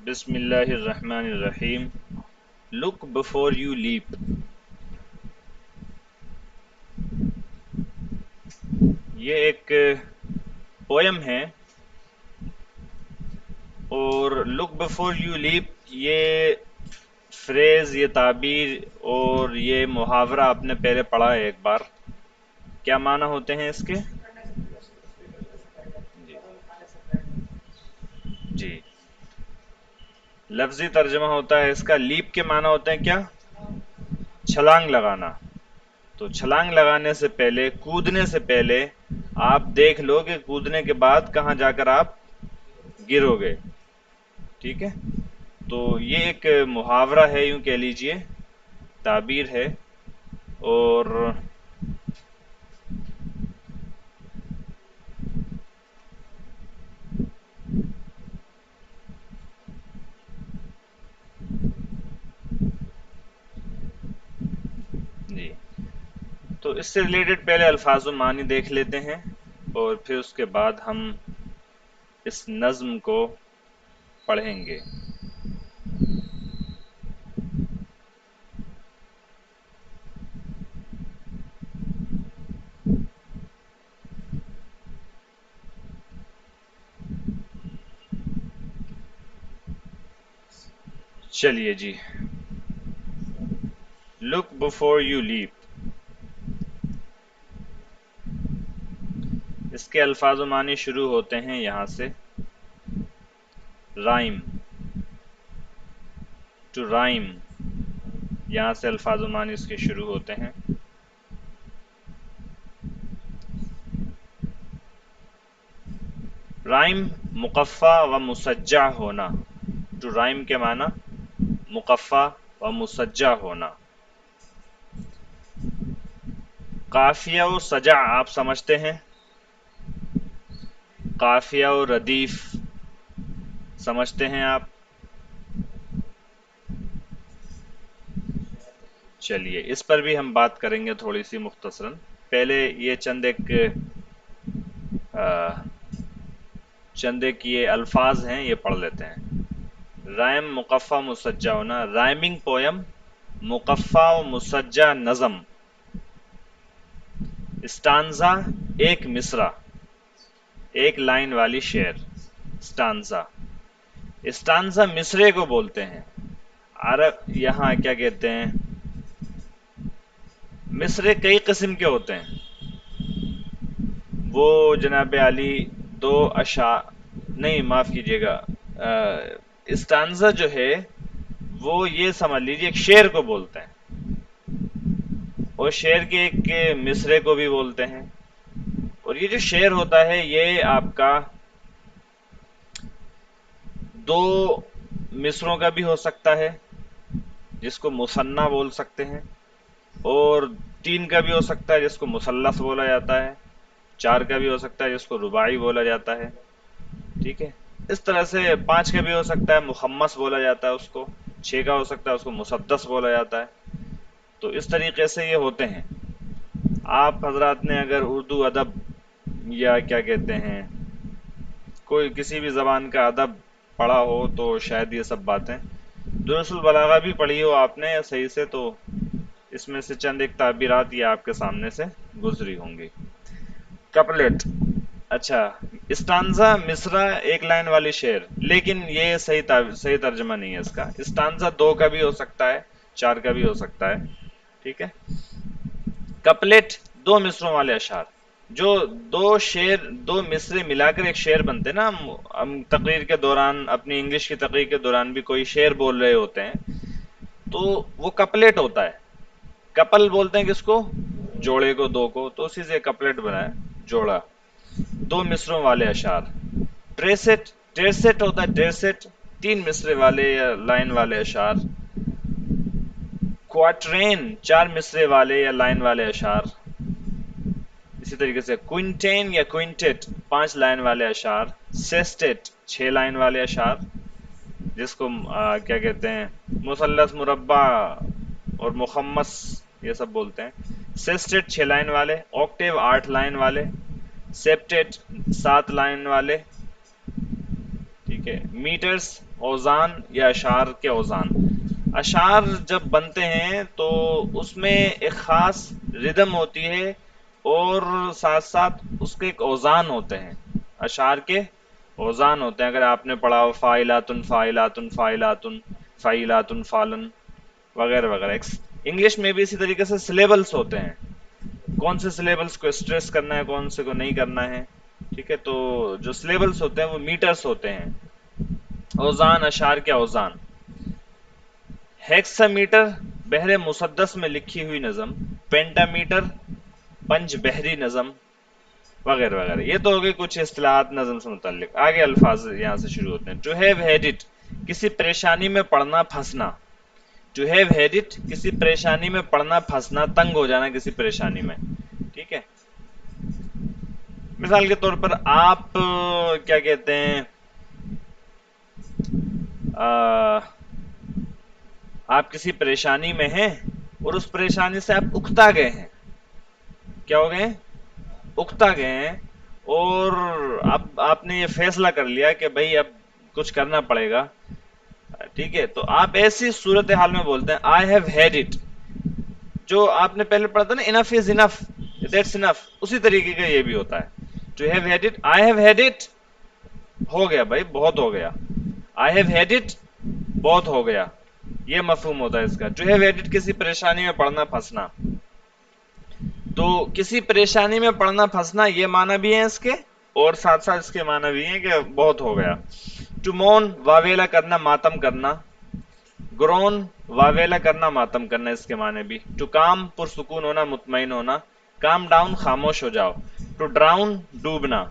بسم اللہ الرحمن الرحیم. لک بفور یو لیپ. یہ ایک پویم ہے اور لک بفور یو لیپ یہ فریز، یہ تعبیر اور یہ محاورہ آپ نے پہلے پڑھا ہے ایک بار. کیا معنی ہوتے ہیں اس کے؟ جی جی، لفظی ترجمہ ہوتا ہے اس کا. لیپ کے معنی ہوتے ہیں کیا؟ چھلانگ لگانا. تو چھلانگ لگانے سے پہلے، کودنے سے پہلے آپ دیکھ لو کہ کودنے کے بعد کہاں جا کر آپ گرو گے. ٹھیک ہے، تو یہ ایک محاورہ ہے، یوں کہہ لیجئے تعبیر ہے. اور جی، تو اس سے ریلیٹڈ پہلے الفاظ و معنی دیکھ لیتے ہیں اور پھر اس کے بعد ہم اس نظم کو پڑھیں گے. چلیے جی. لک بفور یو لیپ. اس کے الفاظ و معنی شروع ہوتے ہیں یہاں سے. رائم، ٹو رائم، یہاں سے الفاظ و معنی اس کے شروع ہوتے ہیں. رائم مقفع و مسجع ہونا. ٹو رائم کے معنی مقفع و مسجع ہونا. قافیہ و سجع آپ سمجھتے ہیں؟ قافیہ و ردیف سمجھتے ہیں آپ؟ چلیے اس پر بھی ہم بات کریں گے تھوڑی سی مختصراً. پہلے یہ چند ایک یہ الفاظ ہیں، یہ پڑھ لیتے ہیں. رائم مقفع مسجع ہونا، رائمنگ پویم، مقفع و مسجع نظم. اسٹانزا ایک مصرع، ایک لائن والی شعر. اسٹانزا، اسٹانزا مصرے کو بولتے ہیں. عرب یہاں کیا کہتے ہیں، مصرے کئی قسم کے ہوتے ہیں. وہ جناب علی دو نہیں معاف کیجیے گا، اسٹانزا جو ہے وہ یہ سمجھ لیجیے ایک شعر کو بولتے ہیں، اور شعر کے ایک مصرے کو بھی بولتے ہیں. اور یہ جو شعر ہوتا ہے یہ آپ کا دو مصروں کا بھی ہو سکتا ہے جس کو مثنیٰ بول سکتے ہیں، اور تین کا بھی ہو سکتا ہے جس کو مثلث بولا جاتا ہے، چار کا بھی ہو سکتا ہے جس کو رباعی بولا جاتا ہے. ٹھیک ہے، اس طرح سے پانچ کا بھی ہو سکتا ہے، مخمس بولا جاتا ہے اس کو. چھ کا ہو سکتا ہے، اس کو مسدس بولا جاتا ہے. تو اس طریقے سے یہ ہوتے ہیں. آپ حضرات نے اگر اردو ادب یا کیا کہتے ہیں کوئی کسی بھی زبان کا ادب پڑھا ہو تو شاید یہ سب باتیں، دروس البلاغہ بھی پڑھی ہو آپ نے صحیح سے، تو اس میں سے چند ایک تعبیرات یہ آپ کے سامنے سے گزری ہوں گی. کپلیٹ، اچھا، اسٹانزا مصرع ایک لائن والی شعر، لیکن یہ صحیح ترجمہ نہیں ہے اس کا. اسٹانزا دو کا بھی ہو سکتا ہے، چار کا بھی ہو سکتا ہے. ٹھیک ہے، کپلیٹ دو مصروں والے اشعار. جو دو مصرے ملا کر ایک شعر بنتے نا. ہم تقریر کے دوران، اپنی انگلش کی تقریر کے دوران بھی کوئی شعر بول رہے ہوتے ہیں تو وہ کپلیٹ ہوتا ہے. کپل بولتے ہیں کس کو؟ جوڑے کو، دو کو. تو اسی سے کپلیٹ بنا ہے، جوڑا. دو مصروں والے اشعار. ٹریسٹ ہوتا ہے، ٹریسٹ تین مصرے والے یا لائن والے اشعار. کوارٹرین چار مصرے والے یا لائن والے اشعار. اسی طریقے سے کوئنٹین یا کوئنٹٹ پانچ لائن والے اشعار. سیسٹٹ چھ لائن والے اشعار جس کو کیا کہتے ہیں مثلث، مربع اور مخمس یہ سب بولتے ہیں. سیسٹٹ چھ لائن والے. آکٹیو آٹھ لائن والے. سیپٹیٹ سات لائن والے. ٹھیک ہے، میٹرز اوزان یا اشعار کے اوزان. اشعار جب بنتے ہیں تو اس میں ایک خاص ردم ہوتی ہے اور ساتھ ساتھ اس کے ایک اوزان ہوتے ہیں. اشعار کے اوزان ہوتے ہیں. اگر آپ نے پڑھا ہو فاعلاتن فاعلاتن فاعلاتن فعیلاتن فالن وغیرہ وغیرہ. انگلش میں بھی اسی طریقے سے سلیبلز ہوتے ہیں. کون سے سلیبلز کو اسٹریس کرنا ہے کون سے کو نہیں کرنا ہے. ٹھیک ہے. تو جو سلیبلز ہوتے ہیں وہ میٹرز ہوتے ہیں. اوزان اشعار کے اوزان. ہیکسا میٹر بحر مسدس میں لکھی ہوئی نظم. پینٹا میٹر پنج بحری نظم وغیرہ وغیرہ. یہ تو ہو گئی کچھ اصطلاحات نظم سے متعلق. آگے الفاظ یہاں سے شروع ہوتے ہیں. ٹو ہیو ہیڈ اٹ کسی پریشانی میں پڑنا پھنسنا. ٹو ہیو ہیڈ اٹ کسی پریشانی میں پڑنا پھنسنا تنگ ہو جانا کسی پریشانی میں. ٹھیک ہے. مثال کے طور پر آپ کیا کہتے ہیں آپ کسی پریشانی میں ہیں اور اس پریشانی سے آپ اکتا گئے ہیں. کیا ہو گئے؟ اکتا گئے ہیں. اور اب آپ نے یہ فیصلہ کر لیا کہ بھئی اب کچھ کرنا پڑے گا. ٹھیک ہے. تو آپ ایسی صورتحال میں بولتے ہیں I have had it. جو آپ نے پہلے پڑھا تھا نا enough is enough, that's enough, اسی طریقے کا یہ بھی ہوتا ہے. To have had it, I have had it, ہو گیا بھائی بہت ہو گیا. I have had it, بہت ہو گیا. یہ مفہوم ہوتا ہے اس کا. To have had it کسی پریشانی میں پڑنا پھنسنا. تو کسی پریشانی میں پڑنا پھنسنا یہ معنی بھی ہیں اس کے اور ساتھ ساتھ اس کے معنی بھی ہیں کہ بہت ہو گیا. ٹو مون واویلا کرنا ماتم کرنا. گرون واویلا کرنا ماتم کرنا اس کے معنی بھی. ٹو کام پرسکون ہونا مطمئن ہونا. کام ڈاؤن خاموش ہو جاؤ. ٹو ڈراؤن ڈوبنا.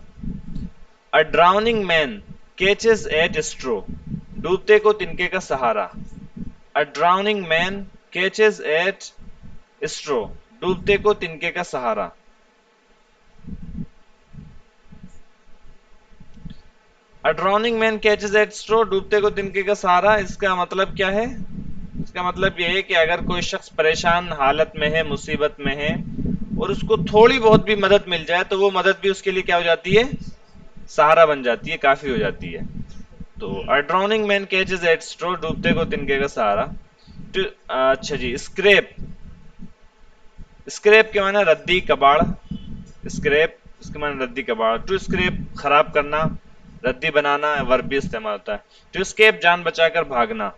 A drowning man catches at straw. ڈوبتے کو تنکے کا سہارا. A drowning man catches at straw. ڈوبتے کو تنکے کا سہارا. A drowning man catches at straw. ڈوبتے کو تنکے کا سہارا. اس کا مطلب کیا ہے؟ اس کا مطلب یہ ہے کہ اگر کوئی شخص پریشان حالت میں ہے مصیبت میں ہے اور اس کو تھوڑی بہت بھی مدد مل جائے تو وہ مدد بھی اس کے لیے کیا ہو جاتی ہے؟ سہارا بن جاتی ہے, کافی ہو جاتی ہے. تو A drowning man catches at straw. ڈوبتے کو تنکے کا سہارا. اچھا جی. اسکریپ. اسکریپ کے معنی ردی کباڑ. اسکریپ اس کے معنی ردی کباڑ. ٹو اسکریپ خراب کرنا ردی بنانا ورب بھی استعمال ہوتا ہے. ٹو اسکیپ جان بچا کر بھاگنا.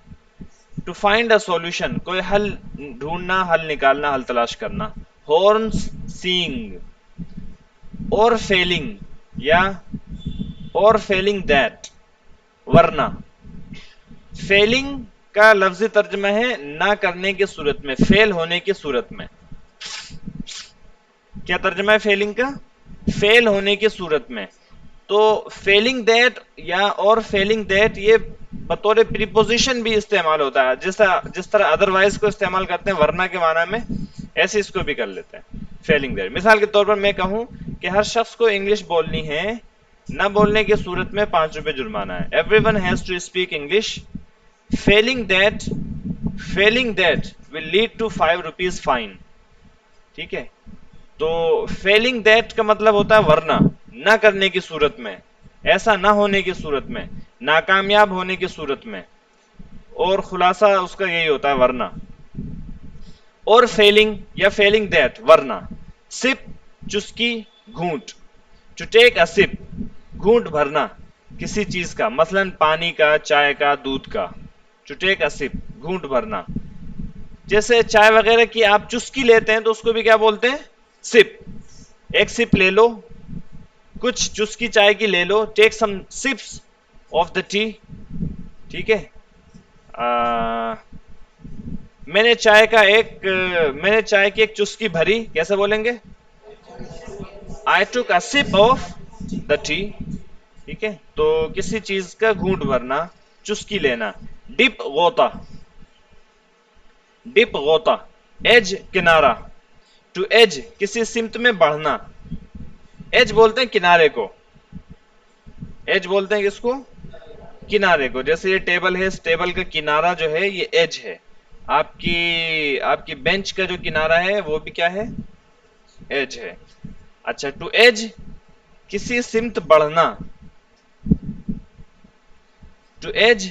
ٹو فائنڈ اے سولوشن کوئی حل ڈھونڈنا حل نکالنا حل تلاش کرنا. ہورنس سینگ. اور فیلنگ یا اور فیلنگ دیٹ ورنہ. فیلنگ کا لفظی ترجمہ ہے نہ کرنے کی صورت میں, فیل ہونے کی صورت میں. کیا ترجمہ ہے فیلنگ کا؟ فیل ہونے کی صورت میں. تو فیلنگ دیٹ یا اور فیلنگ دیٹ یہ بطور پریپوزیشن بھی استعمال ہوتا ہے. جس طرح ادروائز کو استعمال کرتے ہیں ورنہ کے معنی میں, ایسے اس کو بھی کر لیتے ہیں فیلنگ دیٹ. مثال کے طور پر میں کہوں کہ ہر شخص کو انگلش بولنی ہے, نہ بولنے کی صورت میں 5 روپے جرمانہ ہے. Everyone has to speak English. Failing that will lead to 5 rupees fine. ٹھیک ہے. تو فیلنگ دیٹ کا مطلب ہوتا ہے ورنہ, نہ کرنے کی صورت میں, ایسا نہ ہونے کی صورت میں, ناکامیاب ہونے کی صورت میں, اور خلاصہ اس کا یہی ہوتا ہے ورنہ. اور فیلنگ یا فیلنگ دیٹ ورنہ. سپ چسکی گھونٹ. ٹو ٹیک اے سپ گھونٹ بھرنا کسی چیز کا, مثلا پانی کا, چائے کا, دودھ کا. ٹو ٹیک اے سپ گھونٹ بھرنا. جیسے چائے وغیرہ کی آپ چسکی لیتے ہیں تو اس کو بھی کیا بولتے ہیں؟ سپ. ایک سپ لے لو, کچھ چسکی چائے کی لے لو. ٹیک سم سپس آف دا ٹی. ٹھیک ہے. میں نے چائے کی ایک چسکی بھری, کیسے بولیں گے؟ I took a sip of the tea. ٹھیک ہے. تو کسی چیز کا گھونٹ بھرنا, چسکی لینا. ڈپ غوطہ. ڈپ غوطہ. ایج کنارہ. ٹو ایج کسی سمت میں بڑھنا. ایج بولتے ہیں کنارے کو. ایج بولتے ہیں کس کو؟ کنارے کو. جیسے یہ ٹیبل ہے, اس ٹیبل کا کنارہ جو ہے یہ ایج ہے. آپ کی بینچ کا جو کنارہ ہے وہ بھی کیا ہے؟ ایج ہے. اچھا. ٹو ایج کسی سمت بڑھنا. ٹو ایج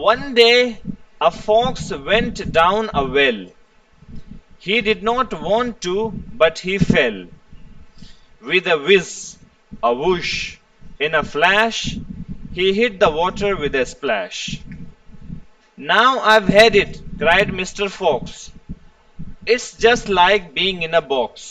One day a fox went down a well. He did not want to, but he fell. With a whiz, a whoosh, in a flash, he hit the water with a splash. Now I've had it, cried Mr. Fox. It's just like being in a box.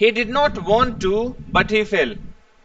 He did not want to, but he fell.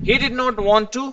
He did not want to,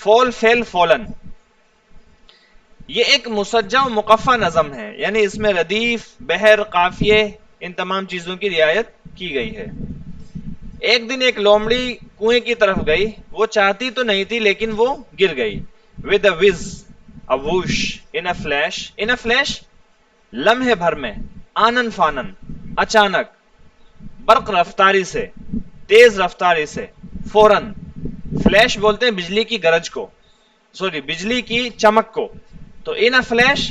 Fall, fell, fallen। یہ ایک مسجع و مقفع نظم ہے، یعنی اس میں ردیف، بحر، قافیے، ان تمام چیزوں کی رعایت کی گئی ہے۔ ایک دن ایک لومڑی کنویں کی طرف گئی، وہ چاہتی تو نہیں تھی لیکن وہ گر گئی۔ ود اے وز، اے ووش، ان اے فلیش، ان اے فلیش لمحے بھر میں، آنن فانن اچانک، برق رفتاری سے، تیز رفتاری سے، فوراً، فلیش بولتے ہیں بجلی کی گرج کو، سوری بجلی کی چمک کو، تو ان فلیش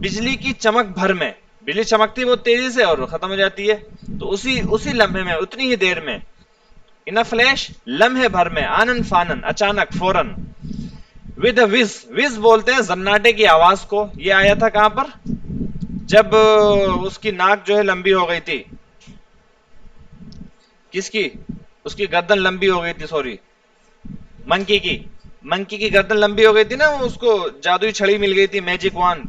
بجلی کی چمک بھر میں، بجلی چمکتی بہت تیزی سے اور ختم ہو جاتی ہے، تو اسی لمحے میں، اتنی ہی دیر میں، ان فلیش لمحے بھر میں، آنن فانن اچانک، فوراً، ود اے وز، وز بولتے ہیں زناٹے کی آواز کو، یہ آیا تھا کہاں پر؟ جب اس کی ناک جو ہے لمبی ہو گئی تھی، کس کی؟ اس کی گردن لمبی ہو گئی تھی، سوری، منکی کی گردن لمبی ہو گئی تھی نا، وہ اس کو جادوئی چھڑی مل گئی تھی، میجک وان،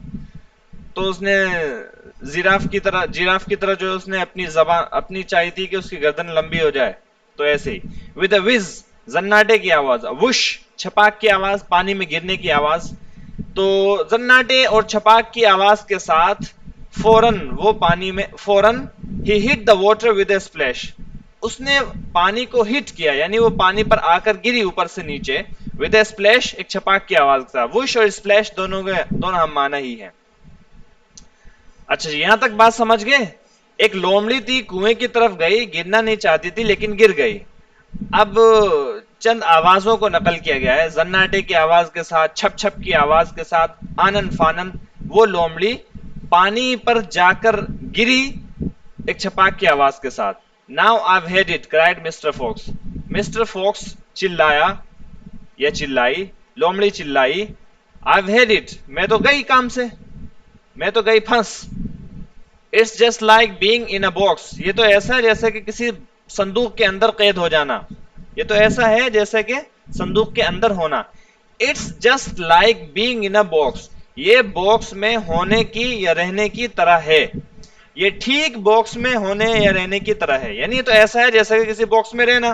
تو اس نے جیراف کی طرح جو اس نے اپنی زبان اپنی چاہی تھی کہ اس کی گردن لمبی ہو جائے، تو ایسے ہی ود اے وز، زناٹے کی آواز، وش چھپاک کی آواز، پانی میں گرنے کی آواز، تو زناٹے اور چھپاک کی آواز کے ساتھ فوراً وہ پانی میں، فوراً ہی hit the water with a splash, اس نے پانی کو ہٹ کیا، یعنی وہ پانی پر آ کر گری اوپر سے نیچے، ود اے سپلیش ایک چھپاک کی آواز کا، وش اور سپلیش دونوں ہم معنی ہی ہیں۔ اچھا جی، یہاں تک بات سمجھ گئے؟ ایک لومڑی تھی، کنویں کی طرف گئی، گرنا نہیں چاہتی تھی لیکن گر گئی۔ اب چند آوازوں کو نقل کیا گیا ہے، زناٹے کی آواز کے ساتھ، چھپ چھپ کی آواز کے ساتھ، آنن فانن، وہ لومڑی پانی پر جا کر گری ایک چھپاک کی آواز کے ساتھ۔ Now I've had it, cried Mr. Fox. Mr. Fox چلایا یا چلائی، لومڑی چلائی، I've had it، میں تو گئی کام سے، میں تو گئی پھنس۔ It's just like being in a box، یہ تو ایسا ہے جیسے کہ کسی صندوق کے اندر قید ہو جانا، یہ تو ایسا ہے جیسے کہ صندوق کے اندر ہونا۔ It's just like being in a box، یہ باکس میں ہونے کی یا رہنے کی طرح ہے، یہ ٹھیک باکس میں ہونے یا رہنے کی طرح ہے، یعنی یہ تو ایسا ہے جیسے کہ کسی باکس میں رہنا۔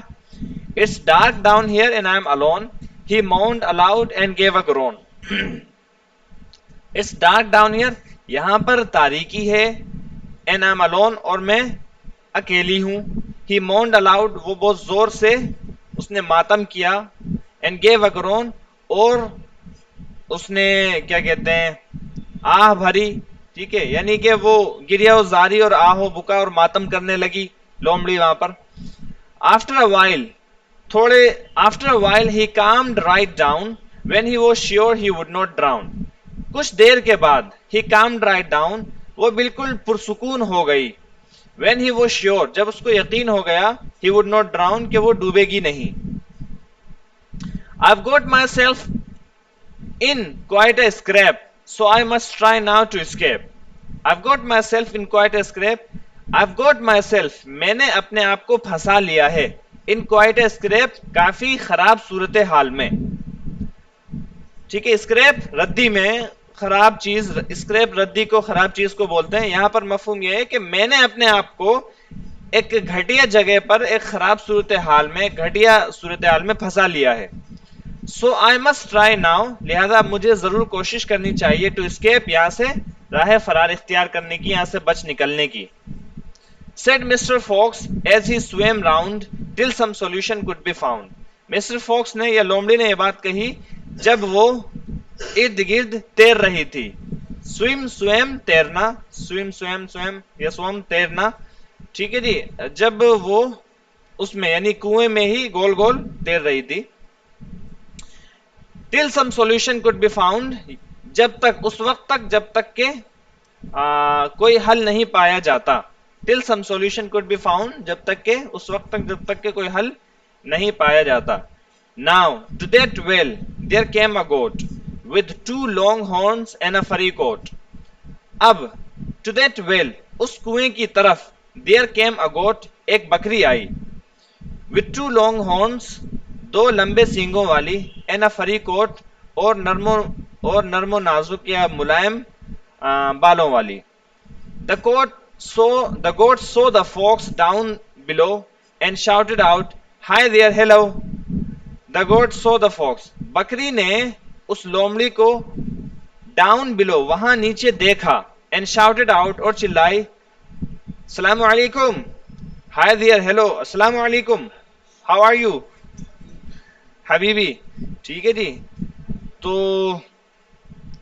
It's dark down here and I'm alone، he moaned aloud and gave a groan۔ It's dark down here، یہاں پر تاریکی ہے، and I'm alone، اور میں اکیلی ہوں۔ He moaned aloud، وہ بہت زور سے اس نے ماتم کیا، and gave a groan، اور اس نے کیا کہتے ہیں آہ بھری، ٹھیک ہے، یعنی کہ وہ گریہ و زاری اور آہ و بکا اور ماتم کرنے لگی لومڑی وہاں پر۔ After a while، after a while he calmed right down when he was sure he would not drown، کچھ دیر کے بعد he calmed right down، وہ بالکل پرسکون ہو گئی، when he was sure، جب اس کو یقین ہو گیا he would not drown، کہ وہ ڈوبے گی نہیں۔ I've got myself in quite a scrape so I must try now to escape۔ I've got myself in quite a scrape، I've got myself، میں نے اپنے آپ کو پھنسا لیا ہے، in quite a scrape، کافی خراب صورتحال میں، ٹھیک ہے، اسکریپ ردی میں خراب چیز، اسکریپ ردی کو خراب چیز کو بولتے ہیں، یہاں پر مفہوم یہ ہے کہ میں نے اپنے آپ کو ایک گھٹیا جگہ پر، ایک خراب صورتحال میں، گھٹیا صورتحال میں پھنسا لیا ہے۔ So I must try now، لہذا مجھے ضرور کوشش کرنی چاہیے to escape، یہاں سے راہ فرار اختیار کرنے کی، یہاں سے بچ نکلنے کی۔ Said Mr. Fox as he swam round till some solution could be found۔ Mr. Fox نے یا لومڑی نے یہ بات کہی جب وہ ارد گرد تیر رہی تھی۔ سویم سویم تیرنا، سویم سویم سویم یا سوم تیرنا، ٹھیک ہے جی، جب وہ اس میں یعنی کنویں میں ہی گول گول تیر رہی تھی۔ Till some solution could be found، جب تک، اس وقت تک جب تک کہ کوئی حل نہیں پایا جاتا۔ Till some solution could be found، جب تک کہ اس وقت تک جب تک کہ کوئی حل نہیں پایا جاتا۔ Now to that well there came a goat with 2 long horns and a furry coat۔ اب to that well، اس کنویں کی طرف، there came a goat، ایک بکری آئی، with 2 long horns، 2 لمبے سینگوں والی، and a furry coat، اور نرم و نازک یا ملائم بالوں والی۔ The goat saw the fox down below and shouted out، Hi there, hello۔ The goat saw the fox، بکری نے اس لومڑی کو ڈاؤن بلو وہاں نیچے دیکھا, اینڈ شاؤٹڈ آؤٹ اور چلائی, السلام علیکم, ہائی دیئر, ہیلو, السلام علیکم, ہاؤ آر یو حبیبی, ٹھیک ہے جی. تو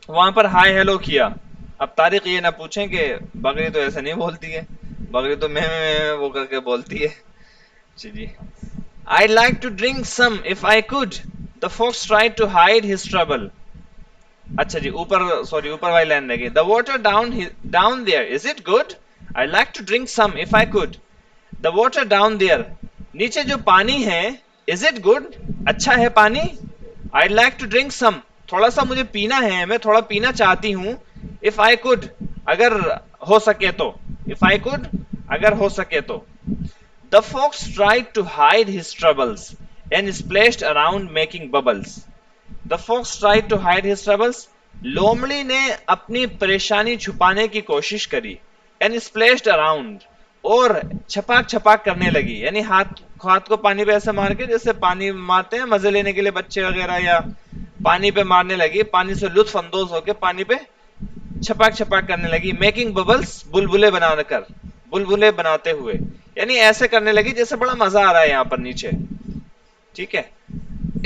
وہاں پر ہائی ہیلو کیا. اب طارق یہ نہ پوچھیں کہ بکری تو ایسے نہیں بولتی ہے, بکری تو میں وہ کر کے بولتی ہے. جی, I'd like to drink some if I could. The fox tried to hide his trouble. اچھا جی, اوپر والی لائن رہ گئی. The water down there, is it good? I'd like to drink some if I could. The water down there, نیچے جو پانی ہے, is it good? اچھا ہے پانی. I'd like to drink some, تھوڑا سا مجھے پینا ہے, میں تھوڑا پینا چاہتی ہوں. If I could, اگر ہو سکے تو. If I could, اگر ہو سکے تو. The fox tried to hide his troubles and splashed around making bubbles. The fox tried to hide his troubles. لومڑی نے اپنی پریشانی چھپانے کی کوشش کری. And splashed around, اور چھپاک چھپاک کرنے لگی, یعنی ہاتھ کو پانی پہ ایسے مار کے جیسے پانی مارتے ہیں مزے لینے کے لیے بچے وغیرہ, یا پانی پہ مارنے لگی, پانی سے لطف اندوز ہو کے پانی پہ چھپاک چھپاک کرنے لگی. میکنگ ببلس, بلبلے بنا کر, بلبلے بناتے ہوئے, یعنی ایسے کرنے لگی جیسے بڑا مزہ آ رہا ہے یہاں پر نیچے. ٹھیک ہے.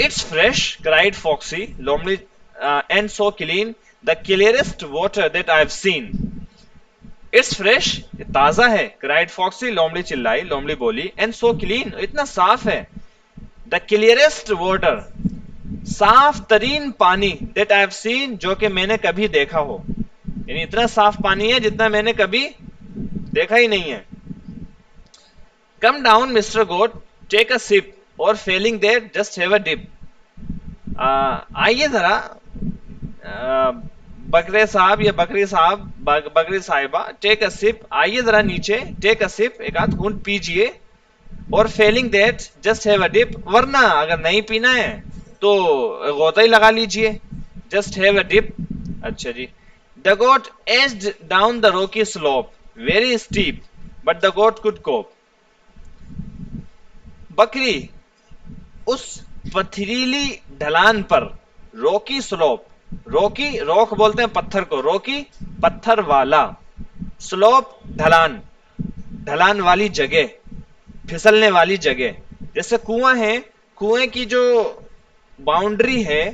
It's fresh, cried Foxy, لومڑی, and so clean, the clearest water that I've seen. It's fresh, تازہ ہے, cried Foxy, لومڑی چلائی, لومڑی بولی, and so clean, اتنا صاف ہے. The clearest water, صاف ترین پانی, that I've seen, جو کہ میں نے کبھی دیکھا ہو, یعنی اتنا صاف پانی ہے جتنا میں نے کبھی دیکھا ہی نہیں ہے. Come down, Mr. Goat, take a sip, or failing that, just have a dip. آئیے ذرا بکرے صاحب یا بکری صاحب, بکری صاحبہ, ٹیک اے سپ, آئیے ذرا نیچے, ٹیک اے سپ, ایک آدھ گھونٹ پیجئے, اور feeling that just have a dip, ورنہ اگر نہیں پینا ہے تو غوطہ ہی لگا لیجئے, جسٹ ہیو اے ڈپ. اچھا جی. The goat edged down the rocky slope, very steep, but the goat could cope. بکری اس پتھریلی ڈھلان پر, روکی سلوپ, روکی روک بولتے ہیں پتھر کو, روکی پتھر والا, سلوپ ڈھلان, ڈھلان والی جگہ, پھسلنے والی جگہ. جیسے کنواں ہے, کنویں کی جو باؤنڈری ہے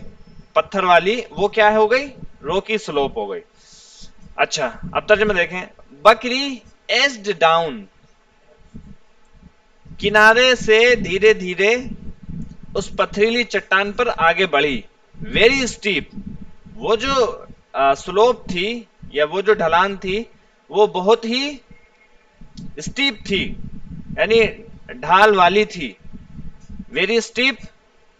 پتھر والی, وہ کیا ہو گئی, روکی سلوپ ہو گئی. اچھا, اب ترجمہ دیکھیں. بکری ایجڈ ڈاؤن, کنارے سے دھیرے دھیرے اس پتھریلی چٹان پر آگے بڑھی. ویری اسٹیپ, وہ جو سلوپ تھی یا وہ جو ڈھلان تھی وہ بہت ہی اسٹیپ تھی, یعنی ڈھال والی تھی. ویری اسٹیپ,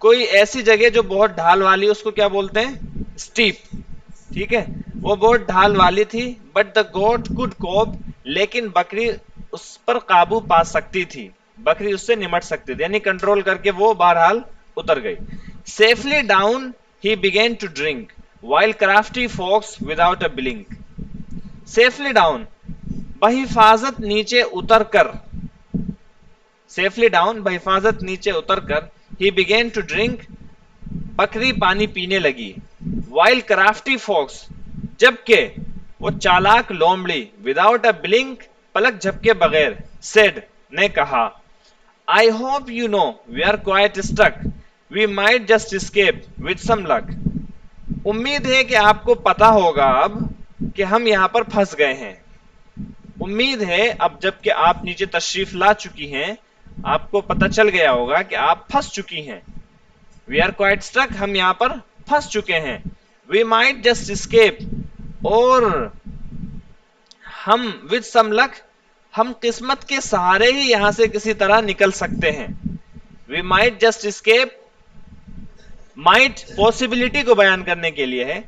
کوئی ایسی جگہ جو بہت ڈھال والی, اس کو کیا بولتے ہیں, اسٹیپ. ٹھیک ہے, وہ بہت ڈھال والی تھی. But the got could cope, لیکن بکری اس پر قابو پا سکتی تھی, بکری اس سے نمٹ سکتی تھی, یعنی کنٹرول کر کے وہ بہرحال اتر گئی. Safely down he began to drink, while crafty fox without a blink. Safely down, بحفاظت نیچے اتر کر, safely down بحفاظت نیچے اتر کر, he began to drink, بکری پانی پینے لگی. While crafty fox, جبکہ وہ چالاک لومڑی, without a blink, پلک جھپکے بغیر, said, نے کہا, I hope you know we are quite stuck. We might just escape with some luck. امید ہے کہ آپ کو پتا ہوگا اب کہ ہم یہاں پر پھنس گئے ہیں. امید ہے اب جب کہ آپ نیچے تشریف لا چکی ہیں, آپ کو پتا چل گیا ہوگا کہ آپ پھنس چکی ہیں. We are quite stuck, ہم یہاں پر پھنس چکے ہیں. We might just escape, اور ہم with some luck, ہم قسمت کے سہارے ہی یہاں سے کسی طرح نکل سکتے ہیں. We might just escape, might possibility کو بیان کرنے کے لیے ہے.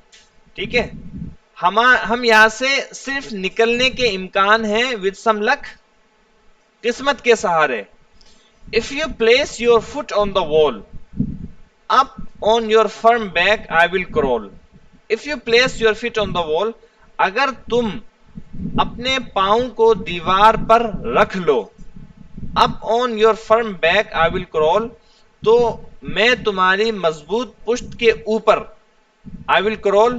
ٹھیک ہے, ہم یہاں سے صرف نکلنے کے امکان ہیں with some luck, قسمت کے سہارے. If you place your foot on the wall, up on your firm back I will crawl. If you place your feet on the wall, اگر تم اپنے پاؤں کو دیوار پر رکھ لو, up on your firm back I will crawl, تو میں تمہاری مضبوط پشت کے اوپر, I will crawl,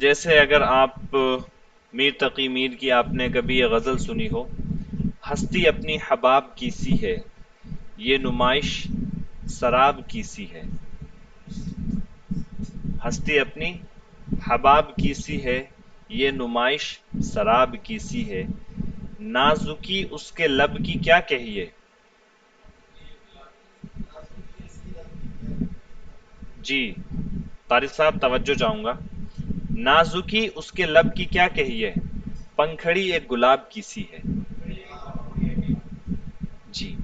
جیسے اگر آپ میر تقی میر کی آپ نے کبھی یہ غزل سنی ہو، ہستی اپنی حباب کی سی ہے، یہ نمائش سراب کی سی ہے۔ ہستی اپنی حباب کی سی ہے، یہ نمائش سراب کی سی ہے، نازکی اس کے لب کی کیا کہیے۔ جی طارق صاحب توجہ چاہوں گا، نازکی اس کے لب کی کیا کہیے، پنکھڑی ایک گلاب کی سی ہے۔ جی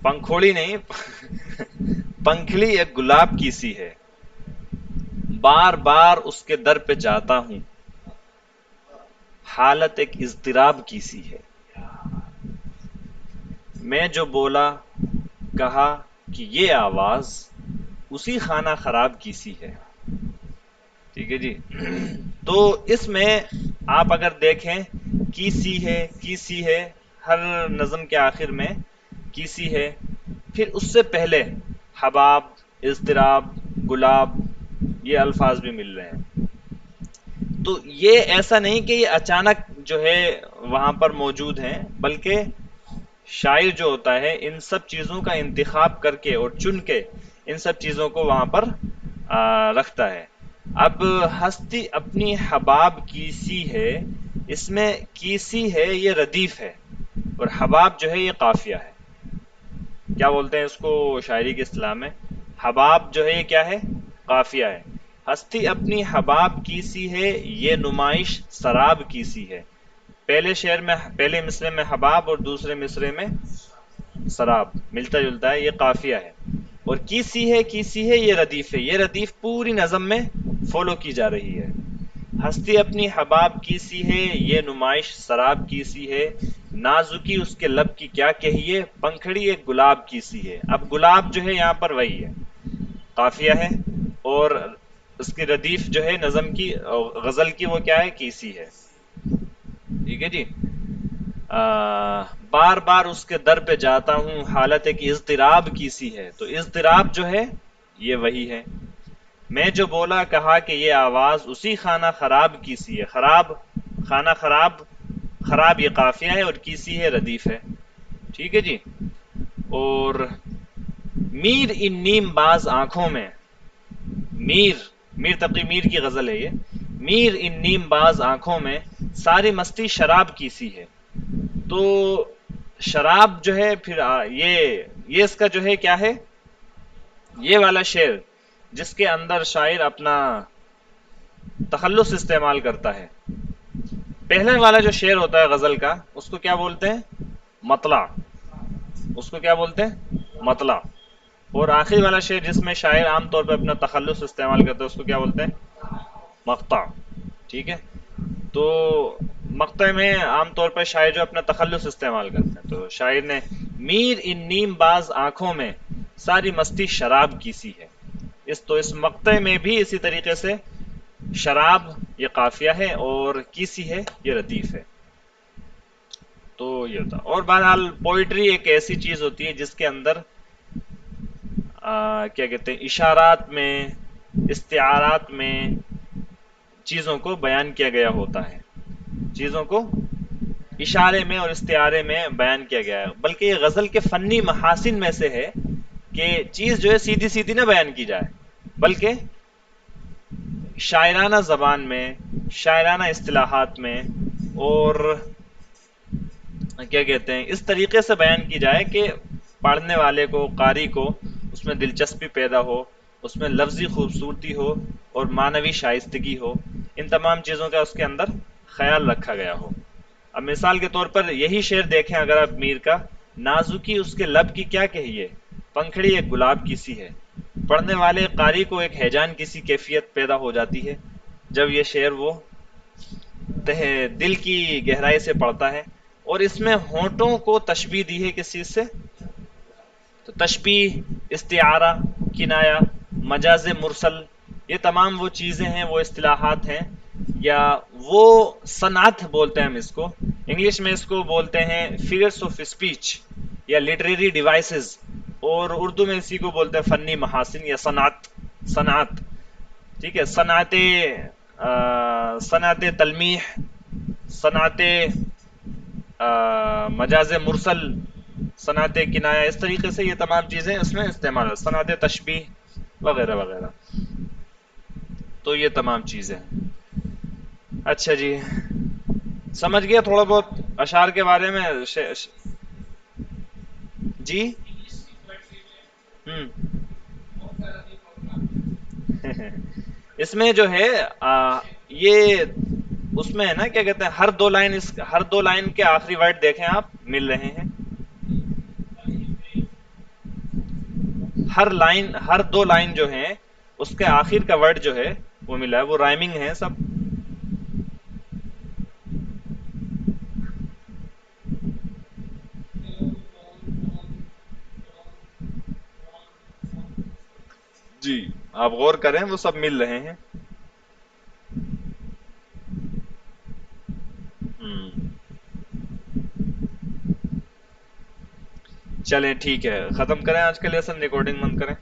پنکھوڑی نہیں پنکھڑی ایک گلاب کی سی ہے، بار بار اس کے در پہ جاتا ہوں، حالت ایک اضطراب کی سی ہے۔ میں جو بولا کہا کہ یہ آواز اسی خانہ خراب کی سی ہے۔ ٹھیک ہے جی، تو اس میں آپ اگر دیکھیں کی سی ہے، ہر نظم کے آخر میں کی سی ہے، پھر اس سے پہلے حباب، اضطراب، گلاب، یہ الفاظ بھی مل رہے ہیں۔ تو یہ ایسا نہیں کہ یہ اچانک جو ہے وہاں پر موجود ہیں، بلکہ شاعر جو ہوتا ہے ان سب چیزوں کا انتخاب کر کے اور چن کے ان سب چیزوں کو وہاں پر رکھتا ہے۔ اب ہستی اپنی حباب کی سی ہے، اس میں کی سی ہے یہ ردیف ہے، اور حباب جو ہے یہ قافیہ ہے۔ کیا بولتے ہیں اس کو شاعری کی اصطلاح میں، حباب جو ہے یہ کیا ہے، قافیہ ہے۔ ہستی اپنی حباب کی سی ہے، یہ نمائش سراب کی سی ہے۔ پہلے شعر میں، پہلے مصرے میں حباب اور دوسرے مصرے میں سراب ملتا جلتا ہے، یہ قافیہ ہے۔ اور کی سی ہے یہ ردیف ہے، یہ ردیف پوری نظم میں فالو کی جا رہی ہے۔ ہستی اپنی حباب کی سی ہے، یہ نمائش سراب کی سی ہے، نازکی اس کے لب کی کیا کہیے، پنکھڑی ایک گلاب کی سی ہے۔ اب گلاب جو ہے یہاں پر وہی ہے، قافیہ ہے، اور اس کی ردیف جو ہے نظم کی، غزل کی، وہ کیا ہے، کی سی ہے۔ ٹھیک ہے جی، بار بار اس کے در پہ جاتا ہوں، حالت ایک اضطراب کی سی ہے، تو اضطراب جو ہے یہ وہی ہے۔ میں جو بولا کہا کہ یہ آواز اسی خانہ خراب کی سی ہے، خراب، خانہ خراب، خراب یہ قافیہ ہے اور کی سی ہے ردیف ہے۔ ٹھیک ہے جی، اور میر ان نیم باز آنکھوں میں، میر تقی میر کی غزل ہے یہ، میر ان نیم باز آنکھوں میں ساری مستی شراب کی سی ہے۔ تو شراب جو ہے پھر یہ اس کا جو ہے کیا ہے، یہ والا شعر جس کے اندر شاعر اپنا تخلص استعمال کرتا ہے۔ پہلے والا جو شعر ہوتا ہے غزل کا، اس کو کیا بولتے ہیں، مطلع، اس کو کیا بولتے ہیں، مطلع۔ اور آخری والا شعر جس میں شاعر عام طور پہ اپنا تخلص استعمال کرتا ہے، اس کو کیا بولتے ہیں، مقطع۔ ٹھیک ہے، تو مقطع میں عام طور پر شاعر جو اپنا تخلص استعمال کرتے ہیں، تو شاعر نے میر ان نیم باز آنکھوں میں ساری مستی شراب کی سی ہے، اس مقطع میں بھی اسی طریقے سے شراب یہ قافیہ ہے اور کیسی ہے یہ ردیف ہے۔ تو یہ ہوتا، اور بہرحال پوئٹری ایک ایسی چیز ہوتی ہے جس کے اندر کیا کہتے ہیں، اشارات میں، استعارات میں چیزوں کو بیان کیا گیا ہوتا ہے، چیزوں کو اشارے میں اور استعارے میں بیان کیا گیا ہے۔ بلکہ یہ غزل کے فنی محاسن میں سے ہے کہ چیز جو ہے سیدھی سیدھی نہ بیان کی جائے، بلکہ شاعرانہ زبان میں، شاعرانہ اصطلاحات میں، اور کیا کہتے ہیں اس طریقے سے بیان کی جائے کہ پڑھنے والے کو، قاری کو اس میں دلچسپی پیدا ہو، اس میں لفظی خوبصورتی ہو اور معنوی شائستگی ہو، ان تمام چیزوں کا اس کے اندر خیال رکھا گیا ہو۔ اب مثال کے طور پر یہی شعر دیکھیں اگر آپ میر کا، نازکی اس کے لب کی کیا کہیے، پنکھڑی ایک گلاب کی سی ہے، پڑھنے والے قاری کو ایک ہیجان کی سی کیفیت پیدا ہو جاتی ہے جب یہ شعر وہ دل کی گہرائی سے پڑھتا ہے۔ اور اس میں ہونٹوں کو تشبیہ دی ہے کس چیز سے، تو تشبیہ، استعارہ، کنایہ، مجاز مرسل، یہ تمام وہ چیزیں ہیں، وہ اصطلاحات ہیں، یا وہ صنعت بولتے ہیں ہم اس کو، انگلش میں اس کو بولتے ہیں فیگرس آف اسپیچ یا لٹریری ڈیوائسز، اور اردو میں اسی کو بولتے ہیں فنی محاسن یا صنعت۔ صنعت. ٹھیک ہے. صنعت صنعت تلمیح، صنعت مجاز مرسل، صنعت کنایا، اس طریقے سے یہ تمام چیزیں اس میں استعمال ہے. صنعت تشبیہ وغیرہ وغیرہ. تو یہ تمام چیزیں ہیں. اچھا جی، سمجھ گیا تھوڑا بہت اشعار کے بارے میں؟ جی. ہوں. اس میں جو ہے یہ اس میں ہے نا، کیا کہتے ہیں، ہر دو لائن کے آخری ورڈ دیکھیں آپ مل رہے ہیں. ہر دو لائن جو ہیں اس کے آخر کا ورڈ جو ہے وہ ملا ہے، وہ رائمنگ ہے سب. جی آپ غور کریں، وہ سب مل رہے ہیں. ہم، چلیں ٹھیک ہے، ختم کریں آج کا لیسن، ریکارڈنگ بند کریں.